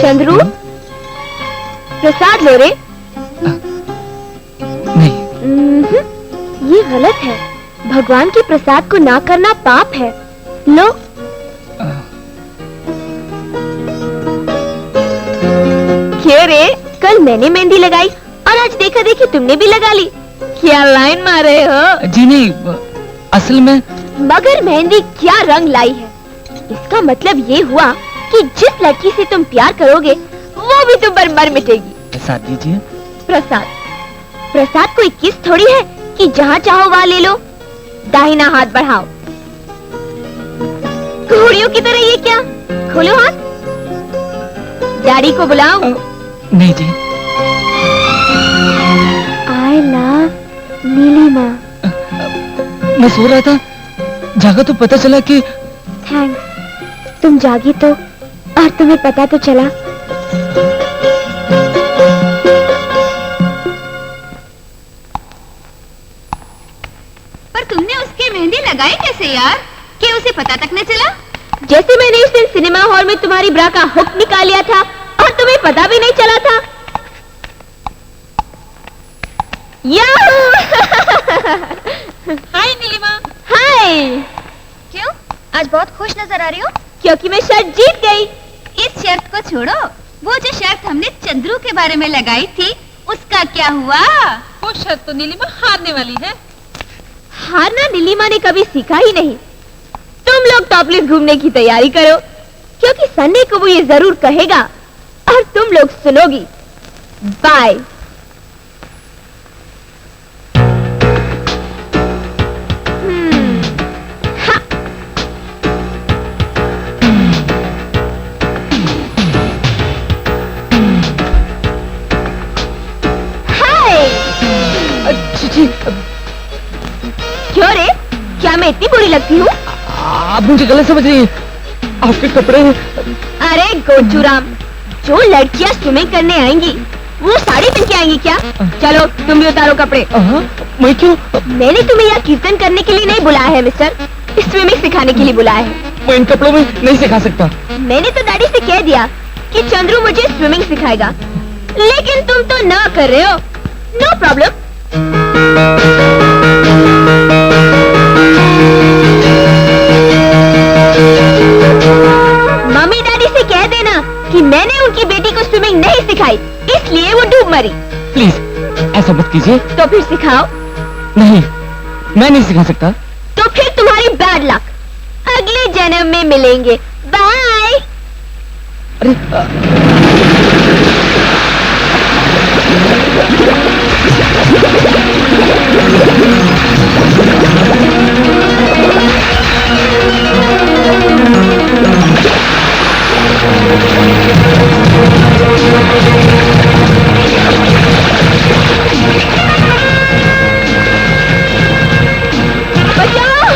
चंद्रू, प्रसाद लो रे। नहीं। ये गलत है। भगवान के प्रसाद को ना करना पाप है। लो। क्यों रे, कल मैंने मेहंदी लगाई और आज देखा देखी तुमने भी लगा ली। क्या लाइन मारे हो? जी नहीं, असल में। मगर मेहंदी क्या रंग लाई है। इसका मतलब ये हुआ कि जिस लड़की से तुम प्यार करोगे वो भी तुम पर मर मिटेगी। प्रसाद दीजिए। प्रसाद? प्रसाद कोई किस थोड़ी है कि जहाँ चाहो वहाँ ले लो। दाहिना हाथ बढ़ाओ। घोड़ियों की तरह ये क्या? खोलो हाथ। डैडी को बुलाओ। नहीं जी। I love Nilima. मैं सो रहा था, जागा तो पता चला कि। थैंक्स, तुम जागी तो और तुम्हें पता तो चला। पर तुमने उसकी मेहंदी लगाई कैसे यार, कि उसे पता तक न चला? जैसे मैंने उस दिन सिनेमा हॉल में तुम्हारी ब्रा का हुक निकाल लिया था और तुम्हें पता भी नहीं चला था। हाय नीलिमा। हाय। क्यों, आज बहुत खुश नजर आ रही हो? क्योंकि मैं शर्त जीत गई। इस शर्त को छोड़ो, वो जो शर्त हमने चंद्रू के बारे में लगाई थी उसका क्या हुआ? वो शर्त तो नीलिमा हारने वाली है। हारना नीलिमा ने कभी सीखा ही नहीं। तुम लोग टॉपलेस घूमने की तैयारी करो, क्योंकि संडे को वो ये जरूर कहेगा और तुम लोग सुनोगी। बाय। क्यों रे, क्या मैं इतनी बुरी लगती हूँ? आप मुझे गलत समझ रही हैं। आपके कपड़े। अरे गोचूराम, जो लड़कियाँ स्विमिंग करने आएंगी वो साड़ी पहन के आएंगी क्या? चलो तुम भी उतारो कपड़े। मैं क्यों? मैंने तुम्हें यहाँ कीर्तन करने के लिए नहीं बुलाया है मिस्टर, स्विमिंग सिखाने के लिए बुलाया है। मैं इन कपड़ों में नहीं सिखा सकता। मैंने तो डैडी से कह दिया कि चंद्रू मुझे स्विमिंग सिखाएगा, लेकिन तुम तो ना कर रहे हो। No problem. मम्मी डैडी से कह देना कि मैंने उनकी बेटी को स्विमिंग नहीं सिखाई, इसलिए वो डूब मरी। प्लीज ऐसा मत कीजिए। तो फिर सिखाओ। नहीं, मैं नहीं सिखा सकता। तो फिर तुम्हारी बैड लक, अगले जन्म में मिलेंगे। बाय। बचाओ!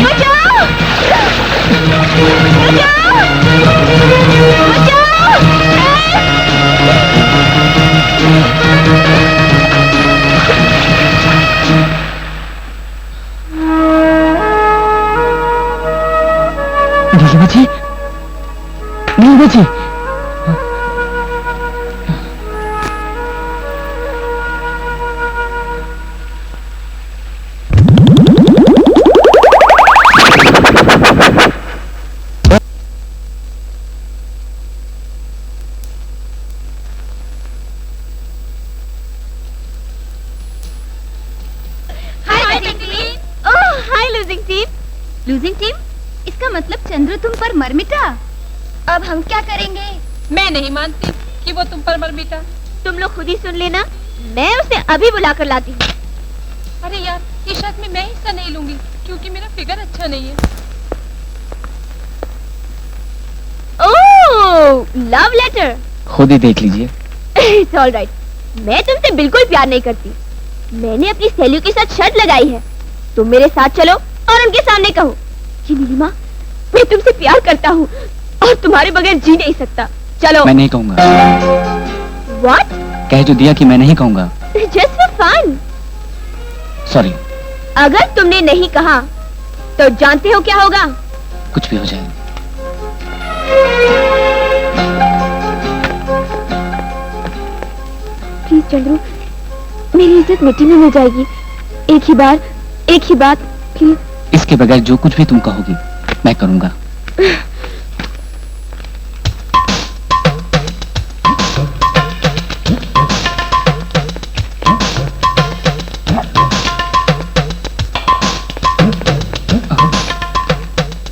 बचाओ! बचाओ! नीलिमा जी, नीलिमा जी। Losing team? इसका मतलब चंद्रू तुम पर मर मिटा। अब हम क्या करेंगे? मैं नहीं मानती कि वो तुम पर मर मिटा। तुम लोग खुद ही सुन लेना, मैं उसे अभी बुला कर लाती हूँ। अरे यार, इस शर्त में मैं हिस्सा नहीं लूंगी क्योंकि मेरा फिगर अच्छा नहीं है। ओह, लव लेटर। खुद ही देख लीजिए। It's all right. मैं तुमसे बिल्कुल प्यार नहीं करती। मैंने अपनी सहेलियों के साथ शर्त लगाई है। तुम मेरे साथ चलो और उनके सामने कहो कि नीलिमा, मैं तुमसे प्यार करता हूँ और तुम्हारे बगैर जी नहीं सकता। चलो। मैं नहीं कहूँगा। What? कह जो दिया कि मैं नहीं कहूँगा। Just for fun. सॉरी। अगर तुमने नहीं कहा तो जानते हो क्या होगा? कुछ भी हो जाए। चंद्रू, मेरी इज्जत मिट्टी में मिल जाएगी। एक ही बात प्लीज। इसके बगैर जो कुछ भी तुम कहोगी मैं करूंगा।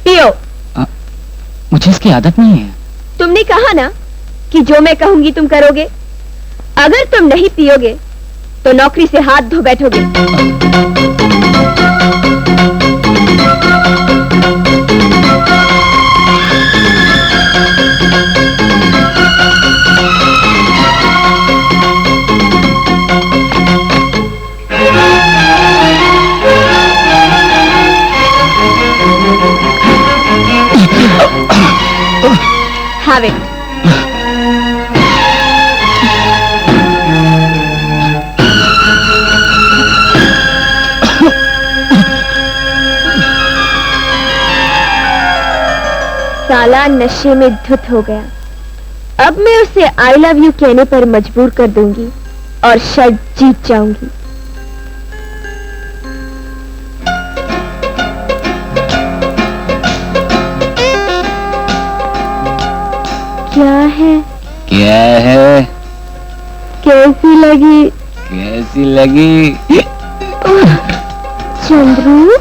पियो। मुझे इसकी आदत नहीं है। तुमने कहा ना कि जो मैं कहूंगी तुम करोगे। अगर तुम नहीं पियोगे तो नौकरी से हाथ धो बैठोगे। Have it. साला नशे में धुत हो गया। अब मैं उसे आई लव यू कहने पर मजबूर कर दूंगी और शर्त जीत जाऊंगी। क्या है? क्या है? कैसी लगी? कैसी लगी? चंद्रू,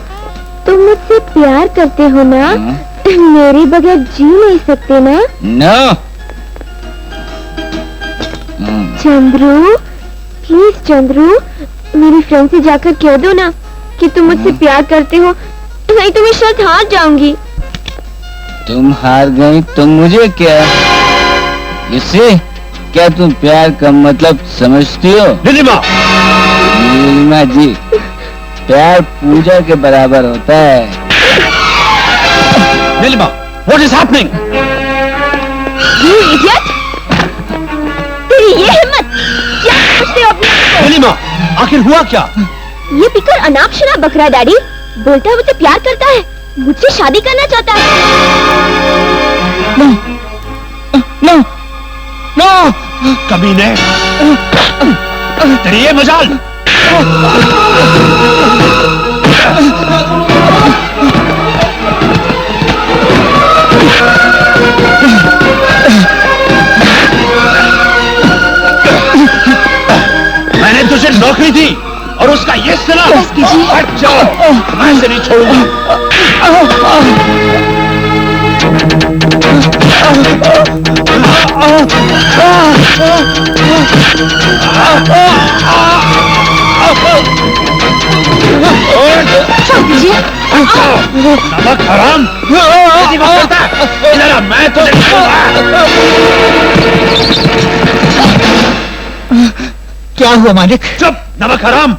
तुम मुझसे प्यार करते हो ना? मेरे बगैर जी नहीं सकते ना? नो। चंद्रू, प्लीज चंद्रू, मेरी फ्रेंड से जाकर कह दो ना कि तुम मुझसे प्यार करते हो, नहीं तो मैं शायद हार जाऊंगी। तुम हार गई तो मुझे क्या? इससे क्या तुम प्यार का मतलब समझती हो? नीलिमा! नीलिमा जी, प्यार पूजा के बराबर होता है। Nilima, what is happening? You idiot! तेरी ये हिम्मत! क्या समझते हो अपने आप को? नीलिमा, आखिर हुआ क्या? ये पिकर अनाप शनाप बकरा डैडी बोलता है मुझे प्यार करता है, मुझसे शादी करना चाहता है। नो, नो, कमीने! तेरी ये मजाल! मैंने तुझे नौकरी दी और उसका ये सिला! हट जाओ! मैं इसे नहीं छोड़ूंगा। नमक हराम! इधर आ, मैं तुझे क्या हुआ मालिक? चुप! नमक हराम!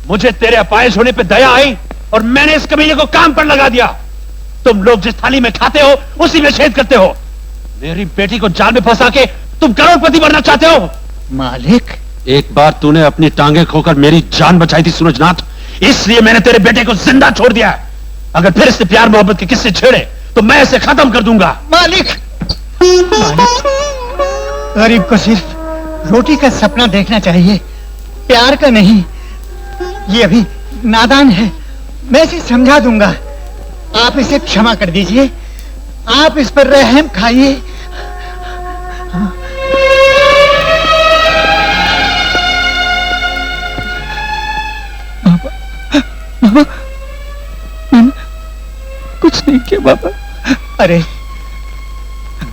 मुझे तेरे अपाहिज होने पे दया आई और मैंने इस कमीने को काम पर लगा दिया। तुम लोग जिस थाली में खाते हो उसी में छेद करते हो। मेरी बेटी को जाल में फंसा के तुम करोड़पति बनना चाहते हो। मालिक, एक बार तूने अपनी टांगे खोकर मेरी जान बचाई थी सूरजनाथ, इसलिए मैंने तेरे बेटे को जिंदा छोड़ दिया। अगर फिर इससे प्यार मोहब्बत के किस्से छेड़े तो मैं इसे खत्म कर दूंगा। मालिक, गरीब को सिर्फ रोटी का सपना देखना चाहिए, प्यार का नहीं। ये अभी नादान है, मैं इसे समझा दूंगा। आप इसे क्षमा कर दीजिए, आप इस पर रहम खाइए। बाबा, मैंने कुछ नहीं किया बाबा। अरे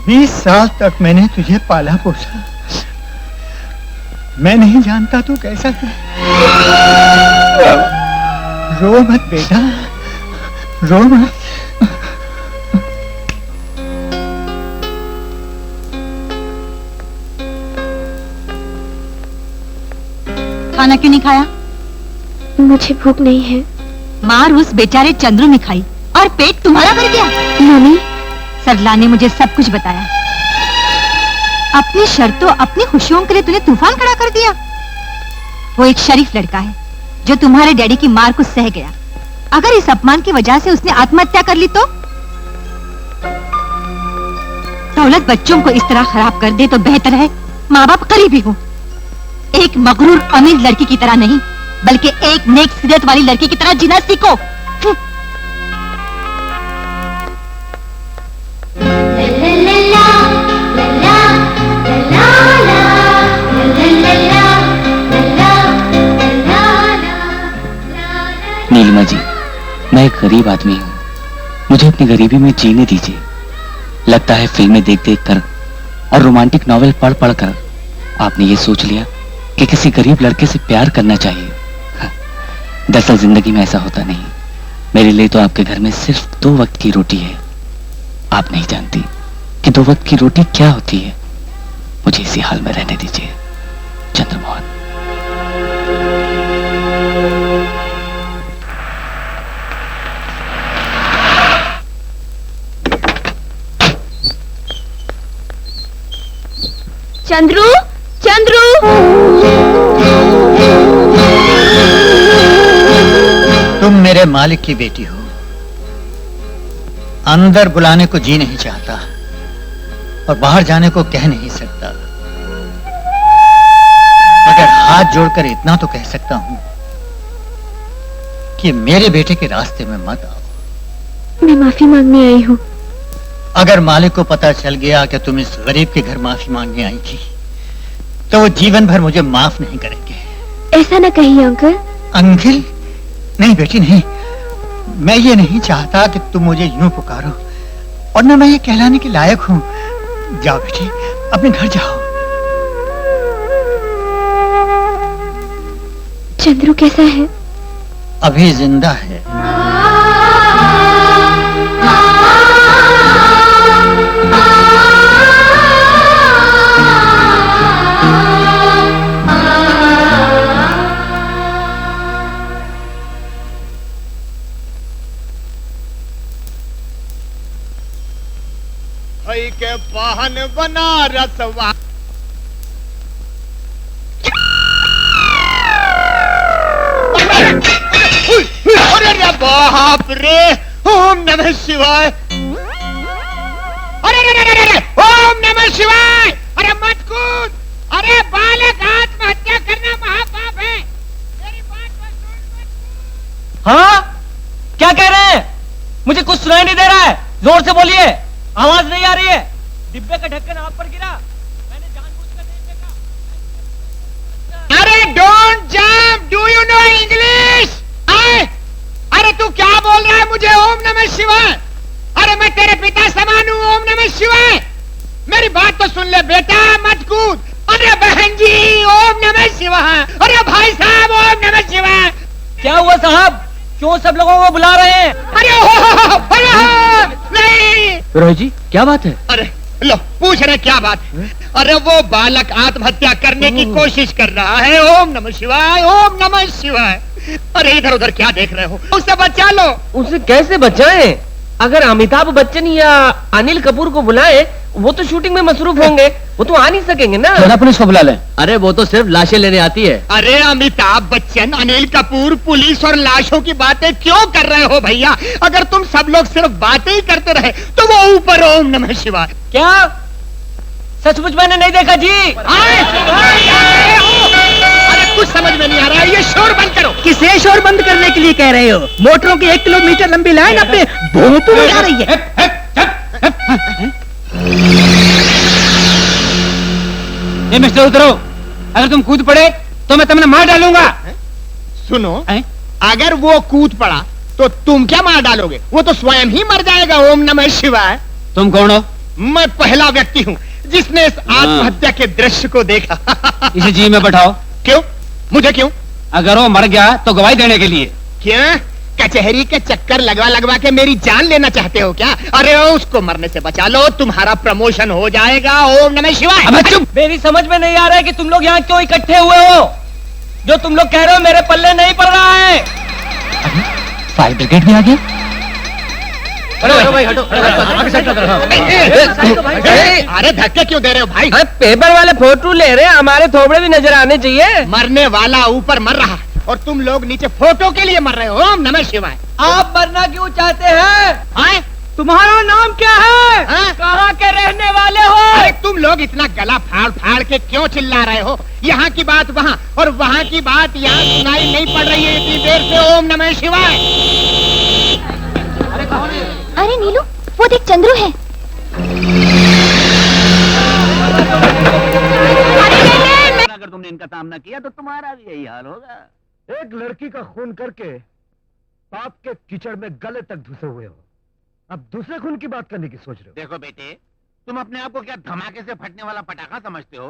20 साल तक मैंने तुझे पाला पोसा, मैं नहीं जानता तू कैसा है। रो मत बेटा, रो मत। खाना क्यों नहीं खाया? मुझे भूख नहीं है। मार उस बेचारे चंद्रू ने खाई और पेट तुम्हारा भर गया। मम्मी, सरला ने मुझे सब कुछ बताया। अपनी शर्तों, अपनी खुशियों के लिए तूने तूफान खड़ा कर दिया। वो एक शरीफ लड़का है जो तुम्हारे डैडी की मार को सह गया। अगर इस अपमान की वजह से उसने आत्महत्या कर ली तो? दौलत बच्चों को इस तरह खराब कर दे तो बेहतर है माँ बाप करीबी हो। एक मगरूर अमीर लड़की की तरह नहीं, बल्कि एक नेक सीरत वाली लड़की की तरह जीना सीखो। नीलिमा जी, मैं एक गरीब आदमी हूँ, मुझे अपनी गरीबी में जीने दीजिए। लगता है फिल्में देख देख कर और रोमांटिक नॉवेल पढ़ पढ़ कर आपने ये सोच लिया कि किसी गरीब लड़के से प्यार करना चाहिए। दरअसल जिंदगी में ऐसा होता नहीं। मेरे लिए तो आपके घर में सिर्फ 2 वक्त की रोटी है। आप नहीं जानती कि 2 वक्त की रोटी क्या होती है। मुझे इसी हाल में रहने दीजिए, चंद्रमोहन। चंद्रू, चंद्रू, तुम मेरे मालिक की बेटी हो। अंदर बुलाने को जी नहीं चाहता और बाहर जाने को कह नहीं सकता, मगर हाथ जोड़कर इतना तो कह सकता हूं कि मेरे बेटे के रास्ते में मत आओ। मैं माफी मांगने आई हूँ। अगर मालिक को पता चल गया कि तुम इस गरीब के घर माफी मांगने आई थी, तो वो जीवन भर मुझे माफ नहीं करेंगे। ऐसा ना कहिए अंकल। अंकल? नहीं बेटी नहीं, मैं ये नहीं चाहता कि तुम मुझे यूं पुकारो, और ना मैं ये कहलाने के लायक हूं। जाओ बेटी, अपने घर जाओ। चंद्रू कैसा है? अभी जिंदा है। के पाहन बनारस वा अरे बाप रे, ओम नमः शिवाय। अरे ओम नमः शिवाय। अरे मत कूद। अरे बालक, आत्महत्या करना महापाप है। मेरी बात को सुन। हाँ, क्या कह रहे हैं? मुझे कुछ सुनाई नहीं दे रहा है, जोर से बोलिए। आवाज नहीं आ रही है। डिब्बे का ढक्कन आप पर गिरा, मैंने जानबूझकर नहीं फेंका। अरे don't jump, do you know English? अरे तू क्या बोल रहा है मुझे? ओम नमः शिवाय। अरे मैं तेरे पिता समान हूँ। ओम नमः शिवाय। मेरी बात तो सुन ले बेटा, मत कूद। अरे बहन जी, ओम नमः शिवाय। अरे भाई साहब, ओम नमः शिवाय। क्या हुआ साहब? क्यों सब लोगों को बुला रहे हैं? अरे नहीं। रोहित जी, क्या बात है? अरे लो, पूछ रहे क्या बात है? अरे वो बालक आत्महत्या करने की कोशिश कर रहा है। ओम नमः शिवाय, ओम नमः शिवाय। अरे इधर उधर क्या देख रहे हो? उसे बचा लो। उसे कैसे बचाएं? अगर अमिताभ बच्चन या अनिल कपूर को बुलाएं, वो तो शूटिंग में मसरूफ होंगे, वो तो आ नहीं सकेंगे ना। थोड़ा पुलिस को बुला लें। अरे वो तो सिर्फ लाशें लेने आती है। अरे अमिताभ बच्चन, अनिल कपूर, पुलिस और लाशों की बातें क्यों कर रहे हो भैया? अगर तुम सब लोग सिर्फ बातें ही करते रहे तो वो ऊपर ओम नमः शिवाय। क्या सचमुच मैंने नहीं देखा जी? अरे कुछ समझ में नहीं आ रहा है। ये शोर बंद करो। किसे शोर बंद करने के लिए कह रहे हो? मोटरों की 1 किलोमीटर लंबी लाइन अपने भोंपू में आ रही है। ये मिस्टर उतरो, अगर तुम कूद पड़े तो मैं तुम्हें मार डालूंगा। सुनो, अगर वो कूद पड़ा तो तुम क्या मार डालोगे? वो तो स्वयं ही मर जाएगा। ओम नमः शिवाय। तुम कौन हो? मैं पहला व्यक्ति हूँ जिसने इस आत्महत्या के दृश्य को देखा। इसे जी में बैठाओ। क्यों? मुझे क्यों? अगर वो मर गया तो गवाही देने के लिए। क्या कचहरी के चक्कर लगवा लगवा के मेरी जान लेना चाहते हो क्या? अरे उसको मरने से बचा लो, तुम्हारा प्रमोशन हो जाएगा। ओम नमः शिवाय। अब चुप। मेरी समझ में नहीं आ रहा है कि तुम लोग यहाँ क्यों इकट्ठे हुए हो। जो तुम लोग कह रहे हो मेरे पल्ले नहीं पड़ रहा है। फायर ब्रिगेड भी आ गया। अरे धक्के क्यों दे रहे हो भाई? पेपर वाले फोटो ले रहे हैं, हमारे थोबड़े भी नजर आने चाहिए। मरने वाला ऊपर मर रहा और तुम लोग नीचे फोटो के लिए मर रहे हो। ओम नमः शिवाय। आप मरना क्यों चाहते हैं? आए? तुम्हारा नाम क्या है? हाँ? कहाँ के रहने वाले हो? अरे तुम लोग लोग इतना गला फाड़ फाड़ के क्यों चिल्ला रहे हो? यहाँ की बात वहाँ और वहाँ की बात यहाँ सुनाई नहीं पड़ रही है इतनी देर से। ओम नमः शिवाय। अरे नीलू, वो देख चंद्रू है। अगर तुमने इनका काम न किया तो तुम्हारा भी यही हाल होगा। एक लड़की का खून करके पाप के कीचड़ में गले तक घुसे हुए हो, अब दूसरे खून की बात करने की सोच रहे हो। देखो बेटे, तुम अपने आप को क्या धमाके से फटने वाला पटाखा समझते हो?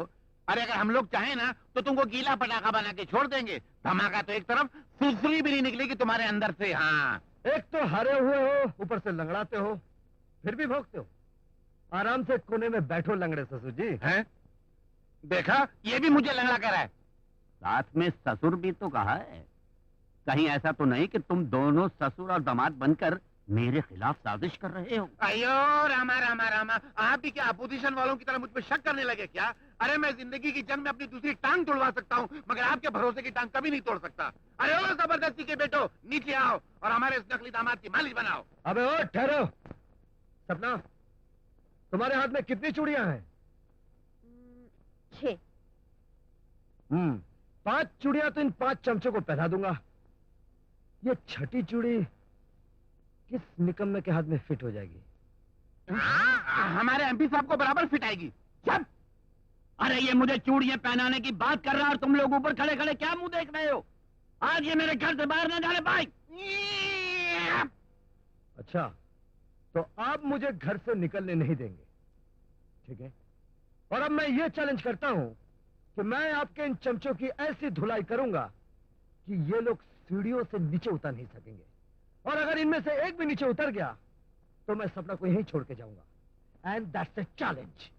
अरे अगर हम लोग चाहें ना तो तुमको गीला पटाखा बना के छोड़ देंगे। धमाका तो एक तरफ, सुरसुरी भी नहीं निकलेगी तुम्हारे अंदर से। हाँ, एक तो हारे हुए हो, ऊपर से लंगड़ाते हो, फिर भी भोगते हो। आराम से कोने में बैठो लंगड़े ससुर जी। हैं? देखा, ये भी मुझे लंगड़ा कर रहा है। साथ में ससुर भी तो कहा है। कहीं ऐसा तो नहीं कि तुम दोनों ससुर और दामाद बनकर मेरे खिलाफ साजिश कर रहे हो? अयो रामा रामा रामा, आप भी क्या अपोजिशन वालों की तरह मुझ पर शक करने लगे क्या? अरे मैं जिंदगी की जंग में अपनी दूसरी टांग तोड़वा सकता हूँ, मगर आपके भरोसे की टांग कभी नहीं तोड़ सकता। अरे ओ जबरदस्ती के बेटो, नीचे आओ और हमारे इस नकली दामाद की मालिश बनाओ। अबे ओ ठहरो। सपना, तुम्हारे हाथ में कितनी चूड़ियां हैं? 6। 5 चूड़ियां तो इन 5 चमचों को पहना दूंगा। ये छठी चूड़ी किस निकम्मे के हाथ में फिट हो जाएगी? हमारे एमपी साहब को बराबर फिट आएगी। सब, अरे ये मुझे चूड़ियां पहनाने की बात कर रहा है और तुम लोग ऊपर खड़े खड़े क्या मुंह देख रहे हो? आज ये मेरे घर से बाहर न जाने भाई। अच्छा, तो आप मुझे घर से निकलने नहीं देंगे, ठीक है? और अब मैं ये चैलेंज करता हूं कि मैं आपके इन चमचों की ऐसी धुलाई करूंगा कि ये लोग सीढ़ियों से नीचे उतर नहीं सकेंगे, और अगर इनमें से एक भी नीचे उतर गया तो मैं सपना को यहीं छोड़ के जाऊंगा। And that's a challenge.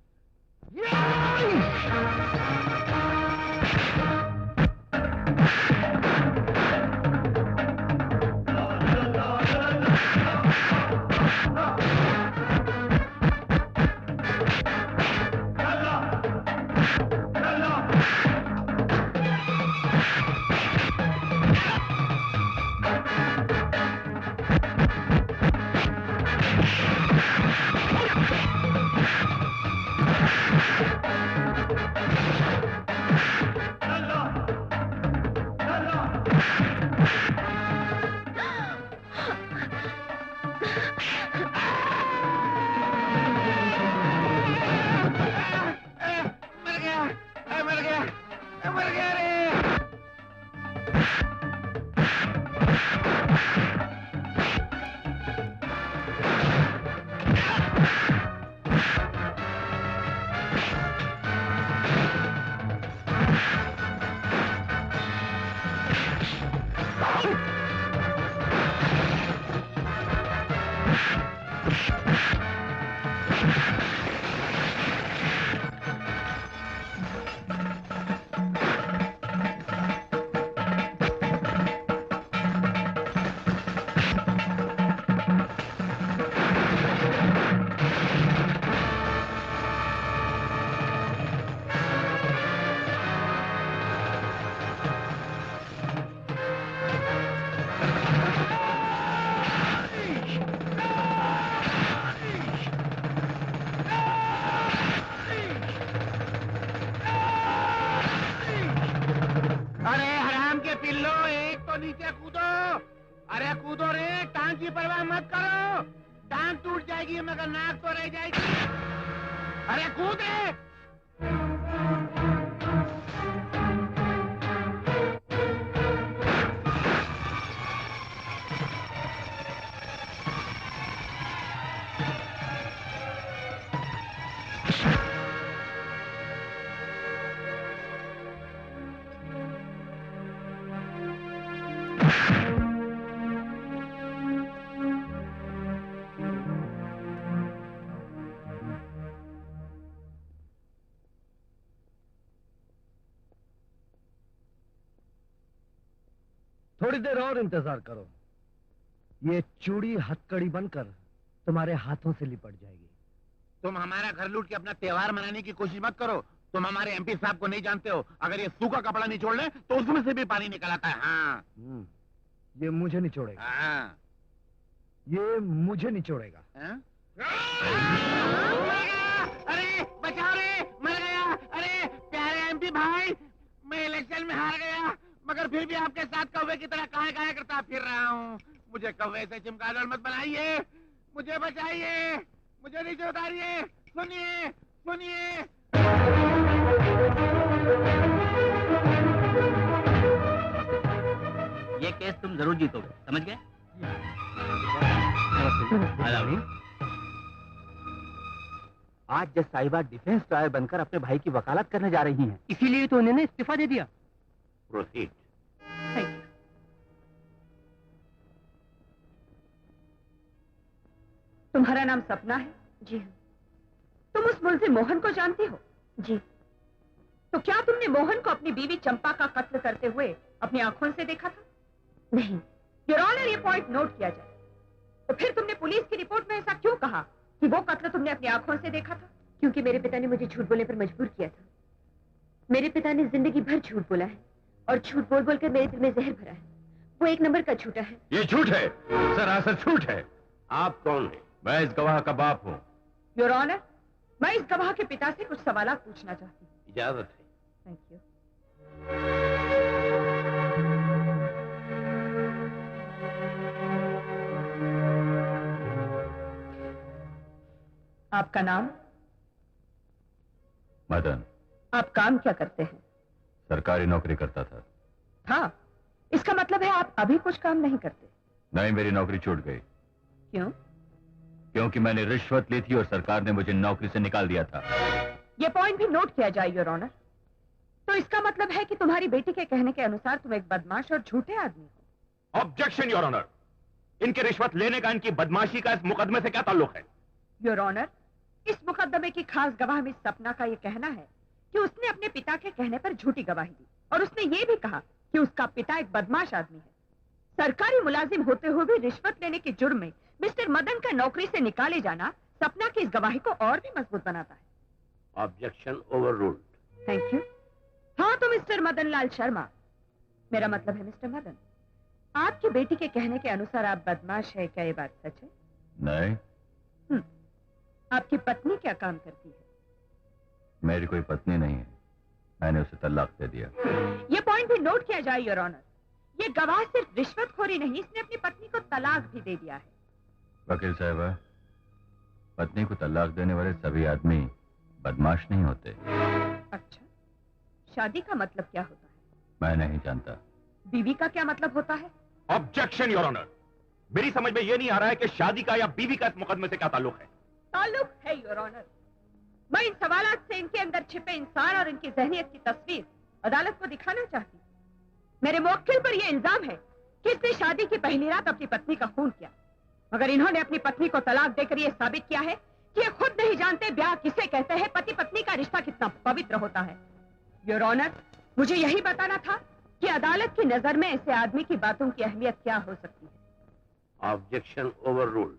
नीचे कूदो। अरे कूदो रे, टांग की परवाह मत करो। टांग टूट जाएगी मगर नाक तो रह जाएगी। अरे कूद रे। थोड़ी देर और इंतजार करो, ये चूड़ी हथकड़ी बनकर तुम्हारे हाथों से लिपट जाएगी। तुम हमारा घर लूट के अपना त्योहार मनाने की कोशिश मत करो। तुम हमारे एमपी साहब को नहीं जानते हो। अगर ये सूखा कपड़ा निचोड़ ले तो उसमें से भी पानी निकल आता है। हाँ, ये मुझे निचोड़ेगा। हाँ। ये मुझे निचोड़ेगा। अरे बचाओ रे, खेल में हार गया, मगर फिर भी आपके साथ कौवे की तरह काहे करता फिर रहा हूँ। मुझे कौवे से चिमकादड़ मत बनाइए, मुझे बचाइए, मुझे नीचे उतारिए। सुनिए सुनिए। ये केस तुम जरूर जीतोगे, समझ गए? आज जज साहिबा डिफेंस लॉयर बनकर अपने भाई की वकालत करने जा रही हैं, इसीलिए तो उन्होंने इस्तीफा दे दिया। प्रोसीड। तुम्हारा नाम सपना है? जी हाँ। तुम उस मुलजिम मोहन को जानती हो? जी। तो क्या तुमने मोहन को अपनी बीवी चंपा का कत्ल करते हुए अपनी आंखों से देखा था? नहीं। योर ऑनर, ये पॉइंट नोट किया जाए। तो फिर तुमने पुलिस की रिपोर्ट में ऐसा क्यों कहा कि वो कत्ल तुमने अपनी आंखों से देखा था? क्योंकि मेरे पिता ने मुझे झूठ बोलने पर मजबूर किया था। मेरे पिता ने जिंदगी भर झूठ बोला है और झूठ बोल बोलकर मेरे दिल में जहर भरा है। वो एक नंबर का झूठा है। ये झूठ है, सरासर झूठ है। आप कौन है? मैं इस गवाह का बाप हूँ। योर ऑनर, मैं इस गवाह के पिता से कुछ सवाल पूछना चाहती हूँ। इजाजत है। Thank you. आपका नाम? मदन। आप काम क्या करते हैं? सरकारी नौकरी करता था। हाँ, इसका मतलब है आप अभी कुछ काम नहीं करते? नहीं, मेरी नौकरी छूट गई। क्यों? क्योंकि मैंने रिश्वत ली थी और सरकार ने मुझे नौकरी से निकाल दिया था। ये पॉइंट भी नोट किया जाए योर ऑनर। तो इसका मतलब है कि तुम्हारी बेटी के कहने के अनुसार तुम एक बदमाश और झूठे आदमी हो। Objection your honour. इनके रिश्वत लेने का, इनकी बदमाशी का इस मुकदमे से क्या ताल्लुक है? योर ऑनर, इस मुकदमे की खास गवाह मिस सपना का यह कहना है कि उसने अपने पिता के कहने पर झूठी गवाही दी और उसने ये भी कहा कि उसका पिता एक बदमाश आदमी है। सरकारी मुलाजिम होते हुए भी रिश्वत लेने के जुर्म में मिस्टर मदन का नौकरी से निकाले जाना सपना की इस गवाही को और भी मजबूत बनाता है। Objection overruled. Thank you. हाँ तो मिस्टर मदन लाल शर्मा, मेरा मतलब है मिस्टर मदन, आपकी बेटी के कहने के अनुसार आप बदमाश है, क्या ये बात सच है? नहीं। आपकी पत्नी क्या काम करती है? मेरी कोई पत्नी नहीं है, मैंने उसे तलाक दे दिया। ये पॉइंट भी नोट किया जाए योर ऑनर। ये गवाह सिर्फ रिश्वतखोरी नहीं, इसने अपनी पत्नी को तलाक भी दे दिया है। वकील साहब, पत्नी को तलाक देने वाले सभी आदमी बदमाश नहीं होते। अच्छा, शादी का मतलब क्या होता है? मैं नहीं जानता। बीवी का क्या मतलब होता है? Objection your honour. मेरी समझ में यह नहीं आ रहा है कि शादी का या बीवी का इस मुकदमे से क्या ताल्लुक है। ताल्लुक है योर ऑनर। मैं इन सवालात से इनके अंदर छिपे इंसान और इनकी जहनियत की तस्वीर अदालत को दिखाना चाहती। मेरे मुवक्किल पर यह इल्जाम है कि इसने शादी की पहली रात अपनी पत्नी का खून किया, मगर इन्होंने अपनी पत्नी को तलाक देकर यह साबित किया है कि ये खुद नहीं जानते ब्याह किसे कहते हैं, पति पत्नी का रिश्ता कितना पवित्र होता है। योर ऑनर, मुझे यही बताना था कि अदालत की नजर में ऐसे आदमी की बातों की अहमियत क्या हो सकती है। Objection overruled.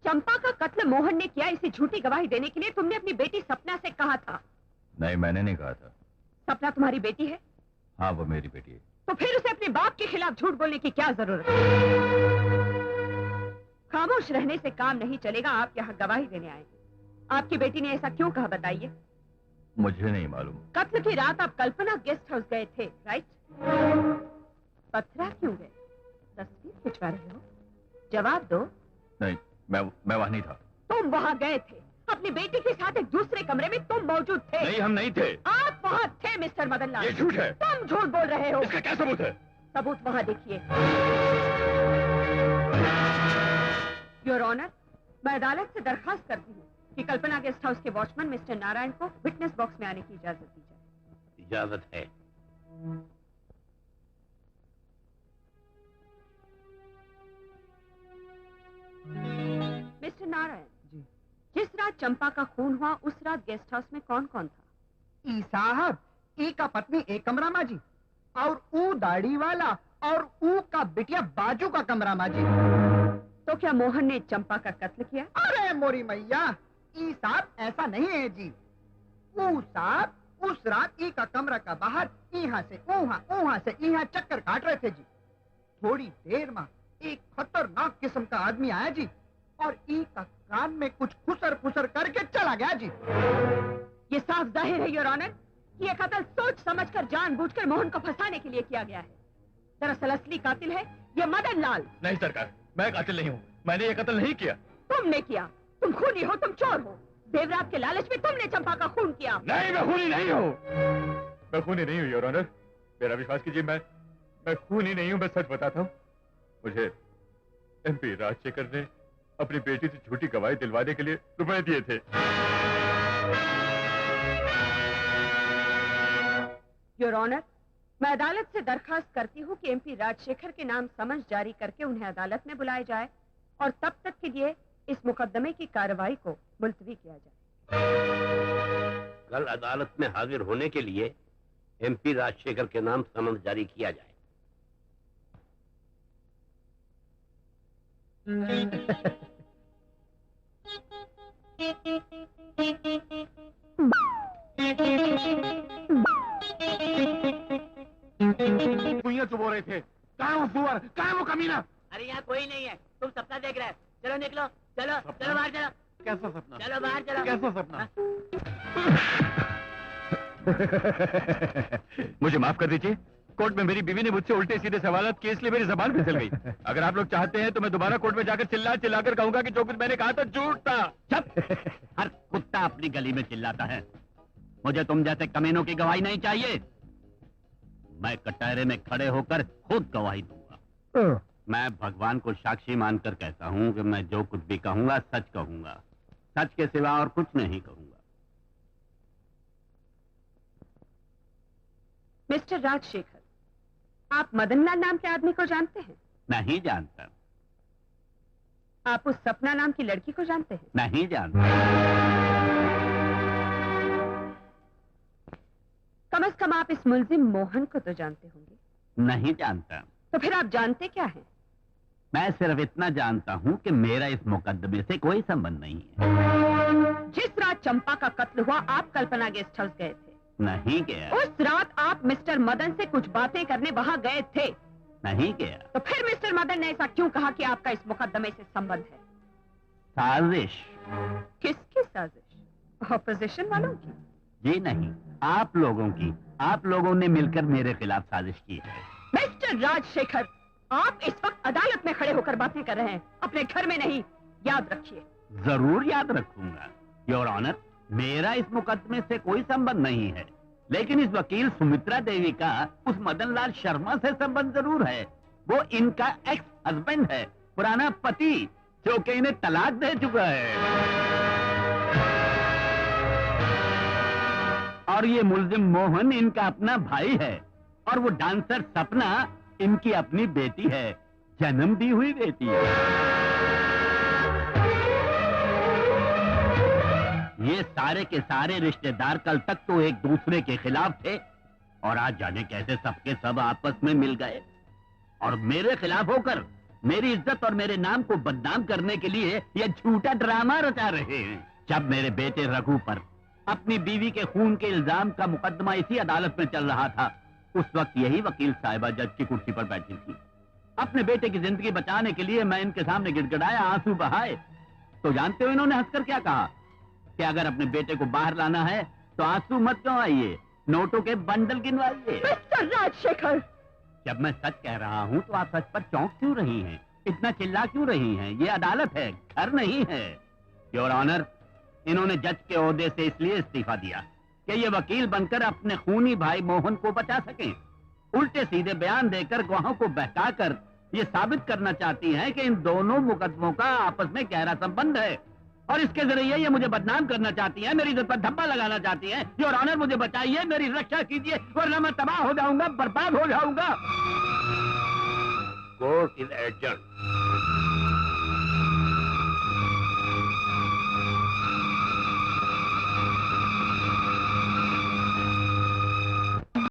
चंपा का कत्ल मोहन ने किया, इसे झूठी गवाही देने के लिए तुमने अपनी बेटी सपना से कहा था। नहीं, मैंने नहीं कहा था। सपना तुम्हारी बेटी है? हाँ, वो मेरी बेटी है। तो फिर उसे अपने बाप के खिलाफ झूठ बोलने की क्या जरूरत है? खामोश रहने से काम नहीं चलेगा, आप यहाँ गवाही देने आए। आपकी बेटी ने ऐसा क्यों कहा, बताइए। मुझे नहीं मालूम। कत्ल की रात आप कल्पना गेस्ट हाउस गए थे, राइट? पथरा क्यों गए? तस्वीर खिंचवा रहे हो? जवाब दो। नहीं, मैं वहां नहीं था। तुम वहां गए थे, अपनी बेटी के साथ एक दूसरे कमरे में तुम मौजूद थे। नहीं, हम नहीं थे। आप वहां थे मिस्टर मदन लाल। ये झूठ है। तुम झूठ बोल रहे हो। इसका क्या सबूत है? सबूत वहां देखिए। योर ऑनर, मैं अदालत से दरखास्त करती हूँ कि कल्पना गेस्ट हाउस के वॉचमैन मिस्टर नारायण को विटनेस बॉक्स में आने की इजाजत दी जाए। इजाजत है। मिस्टर नारायण जी, जिस रात चंपा का खून हुआ उस रात गेस्ट हाउस में कौन कौन था? ई साहब, ई का पत्नी एक कमरा माजी और ऊ दाढ़ी वाला और ऊ का बिटिया बाजू का कमरा माजी। तो क्या मोहन ने चंपा का कत्ल किया? अरे मोरी मैया, ई साहब ऐसा नहीं है जी। ऊ साहब उस रात ई का कमरा का बाहर यहाँ से वहाँ से यहाँ चक्कर काट रहे थे जी। थोड़ी देर में एक खतरनाक किस्म का आदमी आया जी और ई का कान में कुछ खुसर फुसर करके चला गया जी। ये साफ जाहिर है योर ऑनर कि यह कत्ल सोच समझकर जानबूझकर मोहन को फंसाने के लिए किया गया है। दरअसल असली कातिल है ये मदन लाल। नहीं सरकार, मैं कातिल नहीं हूँ, मैंने ये कत्ल नहीं किया। तुमने किया, तुम खूनी हो, तुम चोर हो। देवरात के लालच में तुमने चंपा का खून किया। नहीं, मैं खूनी नहीं हूँ, मैं खूनी नहीं हूँ योर ऑनर, मेरा विश्वास कीजिए, मैं खूनी नहीं हूँ, मैं सच बताता हूँ। मुझे MP राजशेखर ने अपनी बेटी से झूठी गवाही दिलवाने के लिए रुपए दिए थे। योर ऑनर, मैं अदालत से दरखास्त करती हूँ कि MP राजशेखर के नाम समन्स जारी करके उन्हें अदालत में बुलाया जाए और तब तक के लिए इस मुकदमे की कार्रवाई को मुलतवी किया जाए। कल अदालत में हाजिर होने के लिए MP राजशेखर के नाम समन्स जारी किया जाए। भुइयां चुबो रहे थे, कहाँ वो सुअर, कहाँ वो कमीना? अरे यहाँ कोई नहीं है, तुम सपना देख रहे हो। चलो निकलो, चलो चलो बाहर चलो। कैसा सपना? चलो बाहर चलो। कैसा सपना? मुझे माफ कर दीजिए, कोर्ट में मेरी बीवी ने मुझसे उल्टे सीधे सवालात किए, इसलिए मेरी जबान फिसल गई। अगर आप लोग चाहते हैं तो मैं दोबारा कोर्ट में जाकर चिल्लाकर कहूंगा कि जो कुछ मैंने कहा था झूठ था। चुप! हर कुत्ता अपनी गली में चिल्लाता है। मुझे तुम जैसे कमीनों की गवाही नहीं चाहिए। मैं कटहरे में खड़े होकर खुद गवाही दूंगा। मैं भगवान को साक्षी मानकर कहता हूं कि मैं जो कुछ भी कहूंगा सच कहूंगा, सच के सिवा और कुछ नहीं कहूंगा। मिस्टर राजशेखर, आप मदनलाल नाम के आदमी को जानते हैं? नहीं जानता। आप उस सपना नाम की लड़की को जानते हैं? नहीं जानता। कम से कम आप इस मुलजिम मोहन को तो जानते होंगे? नहीं जानता। तो फिर आप जानते क्या हैं? मैं सिर्फ इतना जानता हूं कि मेरा इस मुकदमे से कोई संबंध नहीं है। जिस रात चंपा का कत्ल हुआ आप कल्पना गेस्ट हाउस गए थे? नहीं गया। उस रात आप मिस्टर मदन से कुछ बातें करने वहां गए थे? नहीं गया। तो फिर मिस्टर मदन ने ऐसा क्यों कहा कि आपका इस मुकदमे से संबंध है? साजिश। किसकी साजिश? ऑपोजिशन वालों की? जी नहीं, आप लोगों की। आप लोगों ने मिलकर मेरे खिलाफ साजिश की है। मिस्टर राजशेखर, आप इस वक्त अदालत में खड़े होकर बातें कर रहे हैं, अपने घर में नहीं। याद रखिए। जरूर याद रखूंगा योर ऑनर। मेरा इस मुकदमे से कोई संबंध नहीं है, लेकिन इस वकील सुमित्रा देवी का उस मदन लाल शर्मा से संबंध जरूर है। वो इनका एक्स हस्बैंड है, पुराना पति, जो कि इन्हें तलाक दे चुका है। और ये मुलजिम मोहन इनका अपना भाई है, और वो डांसर सपना इनकी अपनी बेटी है, जन्म दी हुई बेटी है। ये सारे के सारे रिश्तेदार कल तक तो एक दूसरे के खिलाफ थे, और आज जाने कैसे सबके सब आपस में मिल गए और मेरे खिलाफ होकर मेरी इज्जत और मेरे नाम को बदनाम करने के लिए ये झूठा ड्रामा रचा रहे हैं। जब मेरे बेटे रघु पर अपनी बीवी के खून के इल्जाम का मुकदमा इसी अदालत में चल रहा था, उस वक्त यही वकील साहिबा जज की कुर्सी पर बैठी थी। अपने बेटे की जिंदगी बचाने के लिए मैं इनके सामने गिड़गिड़ाया, आंसू बहाए, तो जानते हो इन्होंने हंसकर क्या कहा कि अगर अपने बेटे को बाहर लाना है तो आंसू मत गंवाइए, नोटों के बंडल गिनवाइए। मिस्टर राजशेखर, जब मैं सच कह रहा हूं तो आप सच पर चौंक क्यों रही हैं? इतना चिल्ला क्यों रही हैं? ये अदालत है, घर नहीं है। योर ऑनर, इन्होंने जज के ओहदे से इसलिए इस्तीफा दिया कि ये वकील बनकर अपने खूनी भाई मोहन को बचा सकें। उल्टे सीधे बयान देकर गवाहों को बहकाकर ये साबित करना चाहती हैं कि इन दोनों मुकदमों का आपस में गहरा संबंध है, और इसके जरिए ये मुझे बदनाम करना चाहती हैं, मेरी इज्जत पर धब्बा लगाना चाहती हैं। योर ऑनर, मुझे बचाइए, मेरी रक्षा कीजिए, वरना मैं तबाह हो जाऊंगा, बर्बाद हो जाऊंगा। Court is adjourn.